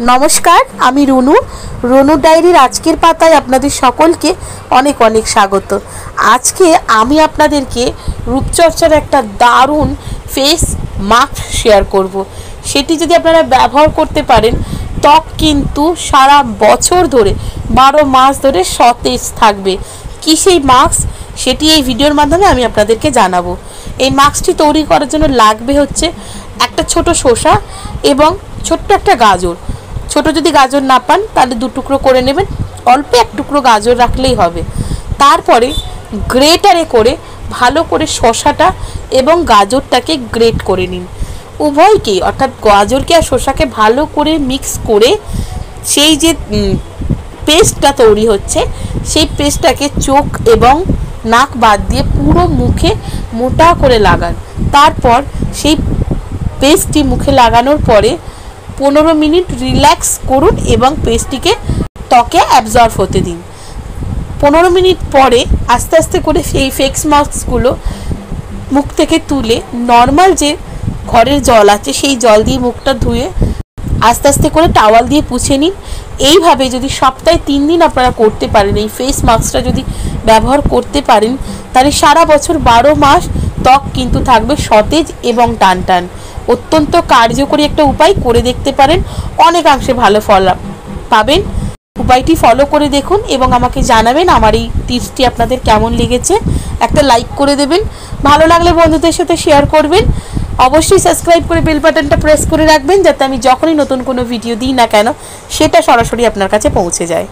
नमस्कार आमी रुनु रुनु डायरिर आजकेर पाताय आपनादेर सकलके अनेक अनेक स्वागत। आज के आमी आपनादेरके रूपचर्चार एकटा दारुण फेस मास्क शेयर करब। सेटी यदि आपनारा व्यवहार करते पारेन त्वक किन्तु सारा बछर धरे 12 मास धरे सतेज थाकबे। कि सेई मास्क सेटी एई भिडियोर माध्यमे आमी आपनादेरके जानाबो। एई मास्कटी तैरि करार जोन्नो लागबे होच्छे एकटा छोटो शसा एबं छोट्ट एकटा गाजर। छोटो यदि गाजर ना पान ताहले दु टुकरो करे नेबेन, अल्प एक टुकरो गाजर राखलेई होबे। तारपरे ग्रेटारे करे भालो करे शसाटा एबं गाजरटाके ग्रेट करे निन। उभयके अर्थात गाजरके आर शसाके भालो करे मिक्स करे सेई जे पेस्टटा तैरि होच्छे सेई पेस्टटाके चोख एबं नाक बाद दिए पुरो मुखे मोटा करे लागान। तारपर सेई पेस्टटी मुखे लागानोर परे 15 मिनट रिलैक्स करुन एवं पेस्टटिके त्वके अ্যাবজর্ব होते दिन। 15 मिनट परे आस्ते आस्ते करे सेई फेस मास्कगुलो मुख थेके तुले नर्माल जे घरेर जल आछे सेई जल दिए मुखटा धुए आस्ते आस्ते करे टावल दिए पुछे निन। এইভাবে যদি সপ্তাহে 3 দিন আপনারা করতে পারেন, এই ফেস মাস্কটা যদি ব্যবহার করতে পারেন তাহলে সারা বছর 12 মাস ত্বক কিন্তু থাকবে সতেজ এবং টানটান। অত্যন্ত কার্যকরী একটা উপায়, করে দেখতে পারেন, অনেকাংশে ভালো ফল পাবেন। উপায়টি ফলো করে দেখুন এবং আমাকে জানাবেন আমার এই টিপসটি আপনাদের কেমন লেগেছে। একটা লাইক করে দেবেন, ভালো লাগলে বন্ধুদের সাথে শেয়ার করবেন। অবশ্যই সাবস্ক্রাইব করে বেল বাটনটা প্রেস করে রাখবেন যাতে আমি যখনই নতুন কোনো ভিডিও দিই না কেন সেটা সরাসরি আপনার কাছে পৌঁছে যায়।